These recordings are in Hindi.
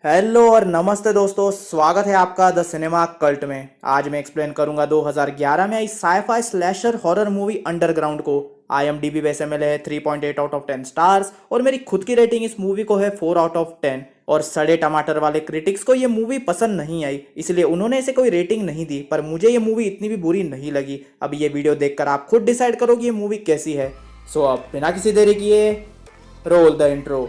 हेलो और नमस्ते दोस्तों, स्वागत है आपका द सिनेमा कल्ट में। आज मैं एक्सप्लेन करूंगा 2011 में आई sci-fi slasher horror movie underground को। IMDb वैसे मिले है 3.8 आउट ऑफ 10 स्टार्स और मेरी खुद की रेटिंग इस मूवी को है 4 आउट ऑफ 10। और सड़े टमाटर वाले क्रिटिक्स को ये मूवी पसंद नहीं आई, इसलिए उन्होंने इसे कोई रेटिंग नहीं दी, पर मुझे ये मूवी इतनी भी बुरी नहीं लगी। अब ये वीडियो देखकर आप खुद डिसाइड करो कि ये मूवी कैसी है। सो अब बिना किसी देरी किए रोल द इंट्रो।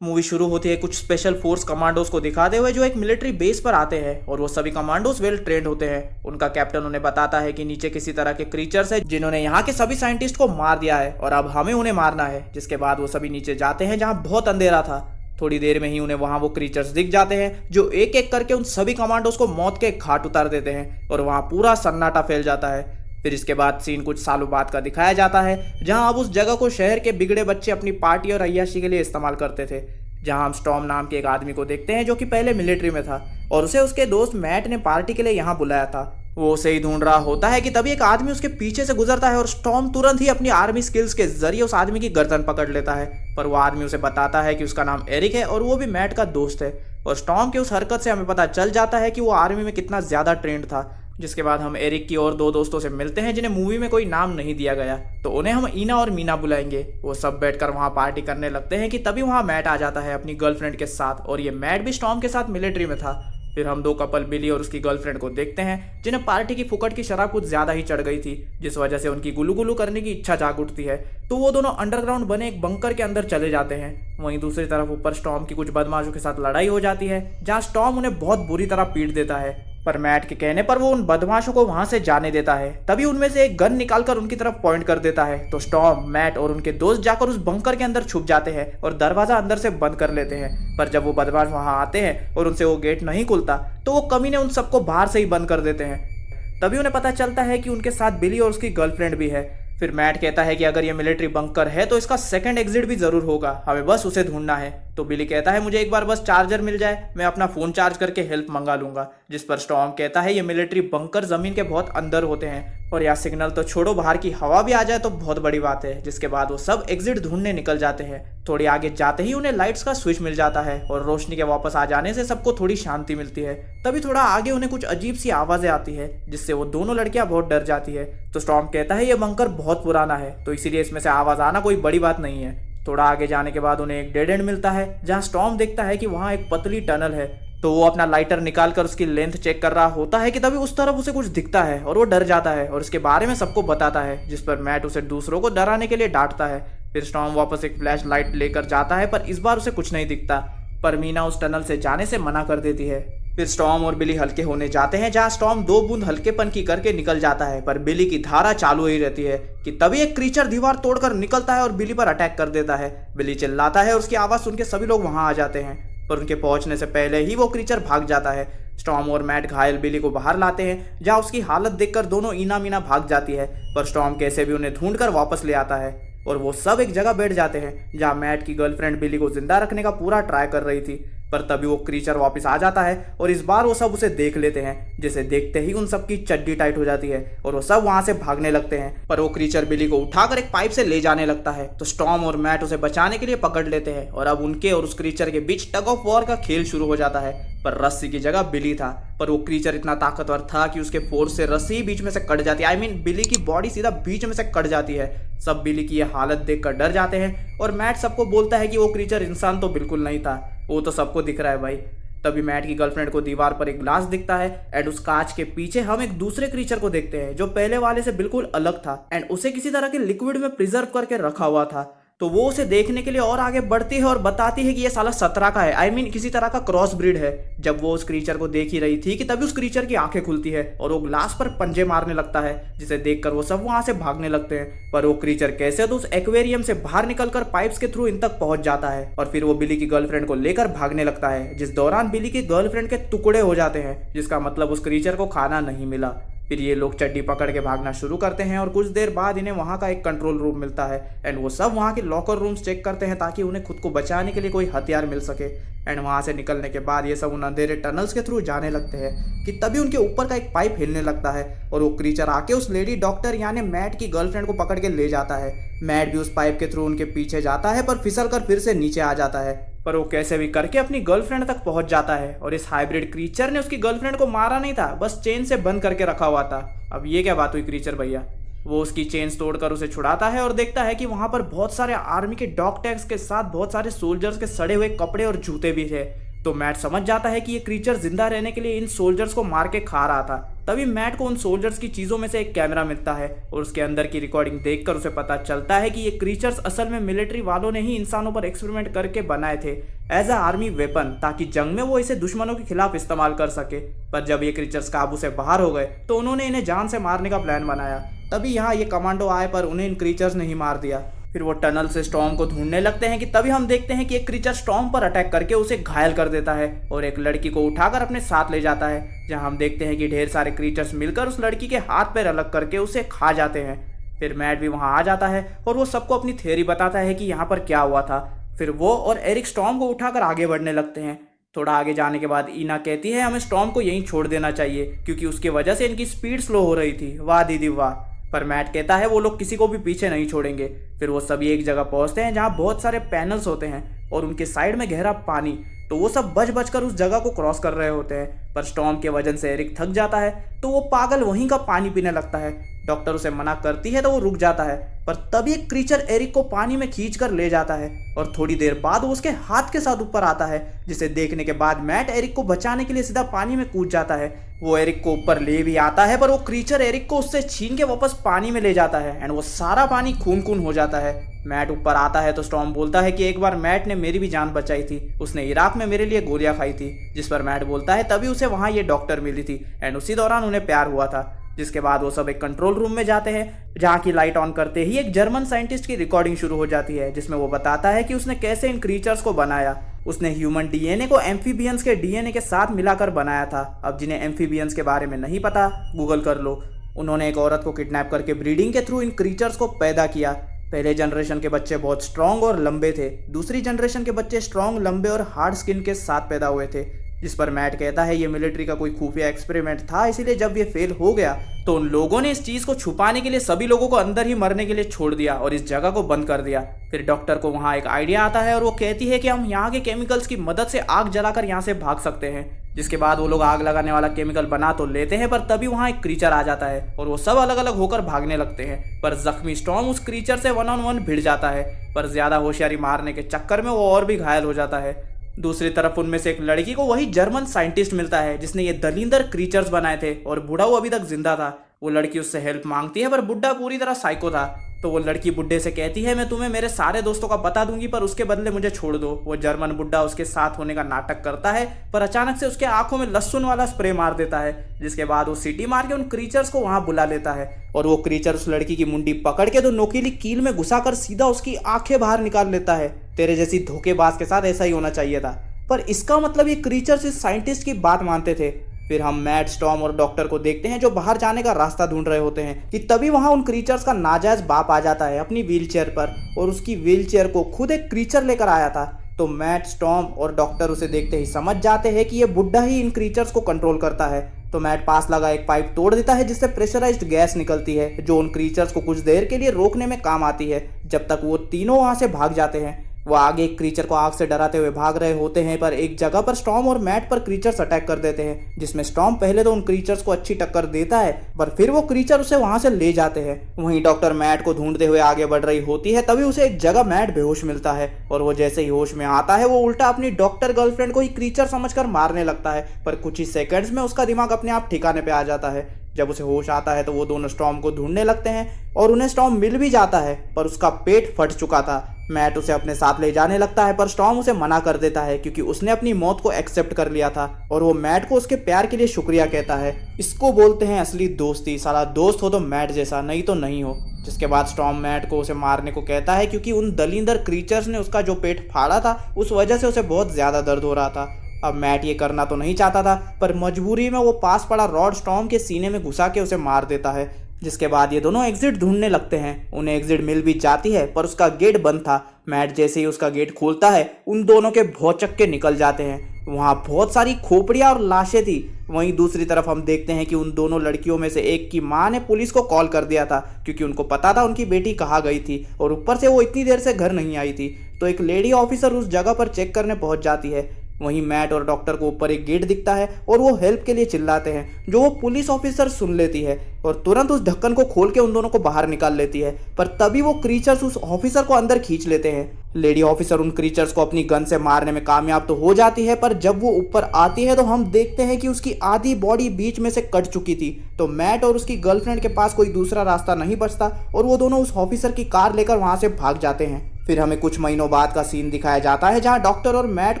मूवी शुरू होती है कुछ स्पेशल फोर्स कमांडोज को दिखाते हुए जो एक मिलिट्री बेस पर आते हैं, और वो सभी कमांडोज वेल ट्रेंड होते हैं। उनका कैप्टन उन्हें बताता है कि नीचे किसी तरह के क्रीचर्स हैं जिन्होंने यहाँ के सभी साइंटिस्ट को मार दिया है और अब हमें उन्हें मारना है। जिसके बाद वो सभी नीचे जाते हैं जहाँ बहुत अंधेरा था। थोड़ी देर में ही उन्हें वहाँ वो क्रीचर्स दिख जाते हैं जो एक एक करके उन सभी कमांडोज को मौत के घाट उतार देते हैं और वहाँ पूरा सन्नाटा फैल जाता है। फिर इसके बाद सीन कुछ सालों बाद का दिखाया जाता है जहां अब उस जगह को शहर के बिगड़े बच्चे अपनी पार्टी और अय्याशी के लिए इस्तेमाल करते थे। जहां हम स्टॉर्म नाम के एक आदमी को देखते हैं जो कि पहले मिलिट्री में था और उसे उसके दोस्त मैट ने पार्टी के लिए यहाँ बुलाया था। वो उसे ही ढूंढ रहा होता है कि तभी एक आदमी उसके पीछे से गुजरता है और स्टॉर्म तुरंत ही अपनी आर्मी स्किल्स के जरिए उस आदमी की गर्दन पकड़ लेता है। पर वो आदमी उसे बताता है कि उसका नाम एरिक है और वो भी मैट का दोस्त है। और स्टॉर्म की उस हरकत से हमें पता चल जाता है कि वो आर्मी में कितना ज्यादा ट्रेंड था। जिसके बाद हम एरिक की और दो दोस्तों से मिलते हैं जिन्हें मूवी में कोई नाम नहीं दिया गया, तो उन्हें हम ईना और मीना बुलाएंगे। वो सब बैठकर वहाँ पार्टी करने लगते हैं कि तभी वहाँ मैट आ जाता है अपनी गर्लफ्रेंड के साथ, और ये मैट भी स्टॉर्म के साथ मिलिट्री में था। फिर हम दो कपल बिली और उसकी गर्लफ्रेंड को देखते हैं जिन्हें पार्टी की फुकट की शराब कुछ ज्यादा ही चढ़ गई थी, जिस वजह से उनकी गुलू गुलू करने की इच्छा जाग उठती है। तो वो दोनों अंडरग्राउंड बने एक बंकर के अंदर चले जाते हैं। वहीं दूसरी तरफ ऊपर स्टॉर्म की कुछ बदमाशों के साथ लड़ाई हो जाती है जहाँ स्टॉर्म उन्हें बहुत बुरी तरह पीट देता है, पर मैट के कहने पर वो उन बदमाशों को वहां से जाने देता है। तभी उनमें से एक गन निकालकर उनकी तरफ पॉइंट कर देता है, तो स्टॉर्म, मैट और उनके दोस्त जाकर उस बंकर के अंदर छुप जाते हैं और दरवाजा अंदर से बंद कर लेते हैं। पर जब वो बदमाश वहां आते हैं और उनसे वो गेट नहीं खुलता, तो वो कमीने उन सबको बाहर से ही बंद कर देते हैं। तभी उन्हें पता चलता है कि उनके साथ बिली और उसकी गर्लफ्रेंड भी है। फिर मैट कहता है कि अगर ये मिलिट्री बंकर है तो इसका सेकंड एग्जिट भी जरूर होगा, हमें बस उसे ढूंढना है। तो बिली कहता है मुझे एक बार बस चार्जर मिल जाए, मैं अपना फोन चार्ज करके हेल्प मंगा लूंगा। जिस पर स्टॉर्म कहता है ये मिलिट्री बंकर जमीन के बहुत अंदर होते हैं और यहाँ सिग्नल तो छोड़ो, बाहर की हवा भी आ जाए तो बहुत बड़ी बात है। जिसके बाद वो सब एग्जिट ढूंढने निकल जाते हैं। थोड़ी आगे जाते ही उन्हें लाइट्स का स्विच मिल जाता है और रोशनी के वापस आ जाने से सबको थोड़ी शांति मिलती है। तभी थोड़ा आगे उन्हें कुछ अजीब सी आवाजें आती है जिससे वो दोनों लड़कियां बहुत डर जाती है। तो स्टॉर्म कहता है ये बंकर बहुत पुराना है तो इसीलिए इसमें से आवाज आना कोई बड़ी बात नहीं है। थोड़ा आगे जाने के बाद उन्हें एक डेड एंड मिलता है जहां स्टॉर्म देखता है कि वहां एक पतली टनल है। तो वो अपना लाइटर निकालकर उसकी लेंथ चेक कर रहा होता है कि तभी उस तरफ उसे कुछ दिखता है और वो डर जाता है और इसके बारे में सबको बताता है, जिस पर मैट उसे दूसरों को डराने के लिए डांटता है। फिर स्टॉर्म वापस एक फ्लैश लाइट लेकर जाता है पर इस बार उसे कुछ नहीं दिखता, पर मीना उस टनल से जाने से मना कर देती है। फिर स्टॉर्म और बिली हल्के होने जाते हैं जहां स्टॉर्म 2 बूंद हल्केपन की करके निकल जाता है, पर बिली की धारा चालू ही रहती है कि तभी एक क्रीचर दीवार तोड़कर निकलता है और बिली पर अटैक कर देता है। बिली चिल्लाता है और उसकी आवाज सुन के सभी लोग वहां आ जाते हैं, पर उनके पहुंचने से पहले ही वो क्रीचर भाग जाता है। स्टॉर्म और मैट घायल बिली को बाहर लाते हैं जहां उसकी हालत देखकर दोनों ईना मीना भाग जाती है, पर स्टॉर्म कैसे भी उन्हें ढूंढकर वापस ले आता है और वो सब एक जगह बैठ जाते हैं जहां मैट की गर्लफ्रेंड बिली को जिंदा रखने का पूरा ट्राई कर रही थी। पर तभी वो क्रीचर वापस आ जाता है और इस बार वो सब उसे देख लेते हैं, जिसे देखते ही उन सब की चड्डी टाइट हो जाती है और वो सब वहां से भागने लगते हैं। पर वो क्रीचर बिली को उठाकर एक पाइप से ले जाने लगता है, तो स्टॉर्म और मैट उसे बचाने के लिए पकड़ लेते हैं और अब उनके और उस क्रीचर के बीच टग ऑफ वॉर का खेल शुरू हो जाता है। पर रस्सी की जगह बिली था, पर वो क्रीचर इतना ताकतवर था कि उसके फोर्स से रस्सी बीच में से कट जाती है। बिली की बॉडी सीधा बीच में से कट जाती है। सब बिली की ये हालत देखकर डर जाते हैं और मैट सबको बोलता है कि वो क्रीचर इंसान तो बिल्कुल नहीं था, वो तो सबको दिख रहा है भाई। तभी मैट की गर्लफ्रेंड को दीवार पर एक ग्लास दिखता है एंड उस कांच के पीछे हम एक दूसरे क्रीचर को देखते हैं जो पहले वाले से बिल्कुल अलग था एंड उसे किसी तरह के लिक्विड में प्रिजर्व करके रखा हुआ था। तो वो उसे देखने के लिए और आगे बढ़ती है और बताती है कि ये साला 17 का है, किसी तरह का क्रॉस ब्रीड है। जब वो उस क्रीचर को देख ही रही थी कि तभी उस क्रीचर की आंखें खुलती है और वो ग्लास पर पंजे मारने लगता है, जिसे देखकर वो सब वहां से भागने लगते हैं। पर वो क्रीचर कैसे तो उस एक्वेरियम से बाहर निकलकर पाइप्स के थ्रू इन तक पहुंच जाता है और फिर वो बिली की गर्लफ्रेंड को लेकर भागने लगता है, जिस दौरान बिली की गर्लफ्रेंड के टुकड़े हो जाते हैं, जिसका मतलब उस क्रीचर को खाना नहीं मिला। फिर ये लोग चड्डी पकड़ के भागना शुरू करते हैं और कुछ देर बाद इन्हें वहाँ का एक कंट्रोल रूम मिलता है एंड वो सब वहाँ के लॉकर रूम्स चेक करते हैं ताकि उन्हें खुद को बचाने के लिए कोई हथियार मिल सके। एंड वहाँ से निकलने के बाद ये सब उन अंधेरे टनल्स के थ्रू जाने लगते हैं कि तभी उनके ऊपर का एक पाइप हिलने लगता है और वो क्रीचर आके उस लेडी डॉक्टर यानी मैट की गर्लफ्रेंड को पकड़ के ले जाता है। मैट भी उस पाइप के थ्रू उनके पीछे जाता है पर फिसल कर फिर से नीचे आ जाता है, पर वो कैसे भी करके अपनी गर्लफ्रेंड तक पहुंच जाता है और इस हाइब्रिड क्रीचर ने उसकी गर्लफ्रेंड को मारा नहीं था, बस चेन से बंद करके रखा हुआ था। अब ये क्या बात हुई क्रीचर भैया। वो उसकी चेन्स तोड़कर उसे छुड़ाता है और देखता है कि वहां पर बहुत सारे आर्मी के डॉग टैग्स के साथ बहुत सारे सोल्जर्स के सड़े हुए कपड़े और जूते भी थे। तो मैट समझ जाता है कि ये क्रीचर जिंदा रहने के लिए इन सोल्जर्स को मार के खा रहा था। तभी मैट को उन सोल्जर्स की चीजों में से एक कैमरा मिलता है और उसके अंदर की रिकॉर्डिंग देखकर उसे पता चलता है कि ये क्रीचर्स असल में मिलिट्री वालों ने ही इंसानों पर एक्सपेरिमेंट करके बनाए थे एज अ आर्मी वेपन, ताकि जंग में वो इसे दुश्मनों के खिलाफ इस्तेमाल कर सके। पर जब ये क्रीचर्स काबू से बाहर हो गए तो उन्होंने इन्हें जान से मारने का प्लान बनाया। तभी यहाँ ये कमांडो आए पर उन्हें इन क्रीचर्स ने ही मार दिया। फिर वो टनल से स्टॉर्म को ढूंढने लगते हैं कि तभी हम देखते हैं कि एक क्रीचर स्टॉर्म पर अटैक करके उसे घायल कर देता है और एक लड़की को उठाकर अपने साथ ले जाता है, जहां हम देखते हैं कि ढेर सारे क्रीचर्स मिलकर उस लड़की के हाथ पैर अलग करके उसे खा जाते हैं। फिर मैट भी वहां आ जाता है और वो सबको अपनी थ्योरी बताता है कि यहाँ पर क्या हुआ था। फिर वो और एरिक स्टॉर्म को उठाकर आगे बढ़ने लगते हैं। थोड़ा आगे जाने के बाद ईना कहती है हमें स्टॉर्म को यहीं छोड़ देना चाहिए क्योंकि उसकी वजह से इनकी स्पीड स्लो हो रही थी। वाह दीदी वाह। पर मैट कहता है वो लोग किसी को भी पीछे नहीं छोड़ेंगे। फिर वो सभी एक जगह पहुंचते हैं जहां बहुत सारे पैनल्स होते हैं और उनके साइड में गहरा पानी। तो वो सब बच बच कर उस जगह को क्रॉस कर रहे होते हैं, पर स्टॉर्म के वजन से एरिक थक जाता है तो वो पागल वहीं का पानी पीने लगता है। डॉक्टर उसे मना करती है तो वो रुक जाता है, पर तभी एक क्रीचर एरिक को पानी में खींच कर ले जाता है और थोड़ी देर बाद वो उसके हाथ के साथ ऊपर आता है, जिसे देखने के बाद मैट एरिक को बचाने के लिए सीधा पानी में कूद जाता है। वो एरिक को ऊपर ले भी आता है पर वो क्रीचर एरिक को उससे छीन के वापस पानी में ले जाता है एंड वो सारा पानी खून खून हो जाता है। मैट ऊपर आता है तो स्टॉर्म बोलता है कि एक बार मैट ने मेरी भी जान बचाई थी, उसने इराक में मेरे लिए गोलियां खाई थी। जिस पर मैट बोलता है तभी उसे वहां ये डॉक्टर मिली थी एंड उसी दौरान उन्हें प्यार हुआ था। जिसके बाद वो सब एक कंट्रोल रूम में जाते हैं जहाँ की लाइट ऑन करते ही एक जर्मन साइंटिस्ट की रिकॉर्डिंग शुरू हो जाती है, जिसमें वो बताता है कि उसने कैसे इन क्रीचर्स को बनाया। उसने ह्यूमन डीएनए को एम्फीबियंस के डीएनए के साथ मिलाकर बनाया था। अब जिन्हें एम्फीबियंस के बारे में नहीं पता गूगल कर लो। उन्होंने एक औरत को किडनैप करके ब्रीडिंग के थ्रू इन क्रीचर्स को पैदा किया। पहले जनरेशन के बच्चे बहुत स्ट्रॉन्ग और लंबे थे, दूसरी जनरेशन के बच्चे स्ट्रॉन्ग, लंबे और हार्ड स्किन के साथ पैदा हुए थे। जिस पर मैट कहता है ये मिलिट्री का कोई खुफिया एक्सपेरिमेंट था, इसीलिए जब ये फेल हो गया तो उन लोगों ने इस चीज को छुपाने के लिए सभी लोगों को अंदर ही मरने के लिए छोड़ दिया और इस जगह को बंद कर दिया। फिर डॉक्टर को वहां एक आइडिया आता है और वो कहती है कि हम यहाँ के केमिकल्स की मदद से आग जलाकर यहाँ से भाग सकते हैं। जिसके बाद वो लोग आग लगाने वाला केमिकल बना तो लेते हैं, पर तभी वहां एक क्रीचर आ जाता है और वो सब अलग अलग होकर भागने लगते हैं। पर जख्मी स्टॉर्म उस क्रीचर से 1-on-1 भिड़ जाता है, पर ज्यादा होशियारी मारने के चक्कर में वो और भी घायल हो जाता है। दूसरी तरफ उनमें से एक लड़की को वही जर्मन साइंटिस्ट मिलता है जिसने ये दलिंदर क्रीचर्स बनाए थे और बुढ़ा वो अभी तक जिंदा था। वो लड़की उससे हेल्प मांगती है पर बुड्ढा पूरी तरह साइको था। तो वो लड़की बुड्ढे से कहती है मैं तुम्हें मेरे सारे दोस्तों का बता दूंगी पर उसके बदले मुझे छोड़ दो। वो जर्मन बुड्ढा उसके साथ होने का नाटक करता है पर अचानक से उसके आंखों में लहसुन वाला स्प्रे मार देता है, जिसके बाद वो सीटी मार के उन क्रीचर्स को वहां बुला लेता है और वो क्रीचर उस लड़की की मुंडी पकड़ के तो नोकीली कील में घुसाकर सीधा उसकी आंखें बाहर निकाल लेता है। तेरे जैसी धोखेबाज के साथ ऐसा ही होना चाहिए था। पर इसका मतलब ये क्रीचर्स इस साइंटिस्ट की बात मानते थे। फिर हम मैट, स्टॉर्म और डॉक्टर को देखते हैं जो बाहर जाने का रास्ता ढूंढ रहे होते हैं कि तभी वहां उन क्रीचर्स का नाजायज बाप आ जाता है अपनी व्हीलचेयर पर और उसकी व्हीलचेयर को खुद एक क्रीचर लेकर आया था। तो मैट, स्टॉर्म और डॉक्टर उसे देखते ही समझ जाते हैं कि ये बुड्ढा ही इन क्रीचर्स को कंट्रोल करता है। तो मैट पास लगा एक पाइप तोड़ देता है जिससे प्रेशराइज्ड गैस निकलती है जो उन क्रीचर्स को कुछ देर के लिए रोकने में काम आती है, जब तक वो तीनों वहां से भाग जाते हैं। वो आगे एक क्रीचर को आग से डराते हुए भाग रहे होते हैं, पर एक जगह पर स्टॉर्म और मैट पर क्रीचर्स अटैक कर देते हैं, जिसमें स्टॉर्म पहले तो उन क्रीचर्स को अच्छी टक्कर देता है पर फिर वो क्रीचर उसे वहां से ले जाते हैं। वहीं डॉक्टर मैट को ढूंढते हुए आगे बढ़ रही होती है, तभी उसे एक जगह मैट बेहोश मिलता है और वो जैसे ही होश में आता है वो उल्टा अपनी डॉक्टर गर्लफ्रेंड को ही क्रीचर समझकर मारने लगता है, पर कुछ ही सेकंड्स में उसका दिमाग अपने आप ठिकाने पे आ जाता है। जब उसे होश आता है तो वो दोनों स्टॉर्म को ढूंढने लगते हैं और उन्हें स्टॉर्म मिल भी जाता है, पर उसका पेट फट चुका था। मैट उसे अपने साथ ले जाने लगता है पर स्टॉर्म उसे मना कर देता है क्योंकि उसने अपनी मौत को एक्सेप्ट कर लिया था और वो मैट को उसके प्यार के लिए शुक्रिया कहता है। इसको बोलते हैं असली दोस्ती। साला दोस्त हो तो मैट जैसा, नहीं तो नहीं हो। जिसके बाद स्टॉर्म मैट को उसे मारने को कहता है क्योंकि उन दलिंदर क्रीचर्स ने उसका जो पेट फाड़ा था उस वजह से उसे बहुत ज्यादा दर्द हो रहा था। अब मैट ये करना तो नहीं चाहता था, पर मजबूरी में वो पास पड़ा रॉड स्टॉर्म के सीने में घुसा के उसे मार देता है। जिसके बाद ये दोनों एग्जिट ढूंढने लगते हैं। उन्हें एग्जिट मिल भी जाती है, पर उसका गेट बंद था। मैट जैसे ही उसका गेट खोलता है, उन दोनों के भौचक्के निकल जाते हैं। वहाँ बहुत सारी खोपड़ियाँ और लाशें थी। वहीं दूसरी तरफ हम देखते हैं कि उन दोनों लड़कियों में से एक की माँ ने पुलिस को कॉल कर दिया था, क्योंकि उनको पता था उनकी बेटी कहाँ गई थी, और ऊपर से वो इतनी देर से घर नहीं आई थी। तो एक लेडी ऑफिसर उस जगह पर चेक करने पहुंच जाती है। वहीं मैट और डॉक्टर को ऊपर एक गेट दिखता है और वो हेल्प के लिए चिल्लाते हैं, जो वो पुलिस ऑफिसर सुन लेती है और तुरंत उस ढक्कन को खोल के उन दोनों को बाहर निकाल लेती है। पर तभी वो क्रीचर्स उस ऑफिसर को अंदर खींच लेते हैं। लेडी ऑफिसर उन क्रीचर्स को अपनी गन से मारने में कामयाब तो हो जाती है, पर जब वो ऊपर आती है तो हम देखते हैं कि उसकी आधी बॉडी बीच में से कट चुकी थी। तो मैट और उसकी गर्लफ्रेंड के पास कोई दूसरा रास्ता नहीं बचता और वो दोनों उस ऑफिसर की कार लेकर वहां से भाग जाते हैं। फिर हमें कुछ महीनों बाद का सीन दिखाया जाता है, जहां डॉक्टर और मैट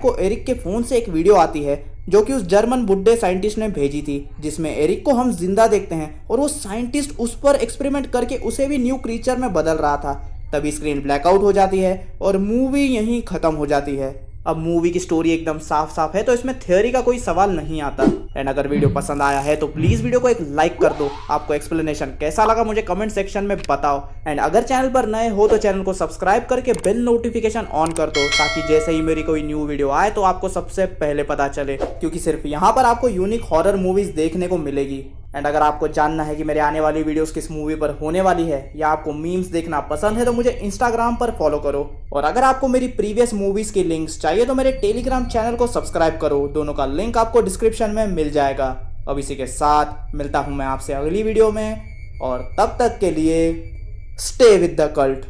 को एरिक के फोन से एक वीडियो आती है, जो कि उस जर्मन बुड्ढे साइंटिस्ट ने भेजी थी, जिसमें एरिक को हम जिंदा देखते हैं और वो साइंटिस्ट उस पर एक्सपेरिमेंट करके उसे भी न्यू क्रीचर में बदल रहा था। तभी स्क्रीन ब्लैकआउट हो जाती है और मूवी यहीं खत्म हो जाती है। अब मूवी की स्टोरी एकदम साफ साफ है, तो इसमें थ्योरी का कोई सवाल नहीं आता। एंड अगर वीडियो पसंद आया है तो प्लीज वीडियो को एक लाइक कर दो। आपको एक्सप्लेनेशन कैसा लगा मुझे कमेंट सेक्शन में बताओ। एंड अगर चैनल पर नए हो तो चैनल को सब्सक्राइब करके बेल नोटिफिकेशन ऑन कर दो, ताकि जैसे ही मेरी कोई न्यू वीडियो आए तो आपको सबसे पहले पता चले, क्योंकि सिर्फ यहाँ पर आपको यूनिक हॉरर मूवीज देखने को मिलेगी। एंड अगर आपको जानना है कि मेरे आने वाली वीडियोस किस मूवी पर होने वाली है, या आपको मीम्स देखना पसंद है, तो मुझे इंस्टाग्राम पर फॉलो करो। और अगर आपको मेरी प्रीवियस मूवीज की लिंक्स चाहिए तो मेरे टेलीग्राम चैनल को सब्सक्राइब करो। दोनों का लिंक आपको डिस्क्रिप्शन में मिल जाएगा। अब इसी के साथ मिलता हूं मैं आपसे अगली वीडियो में, और तब तक के लिए स्टे विद द कल्ट।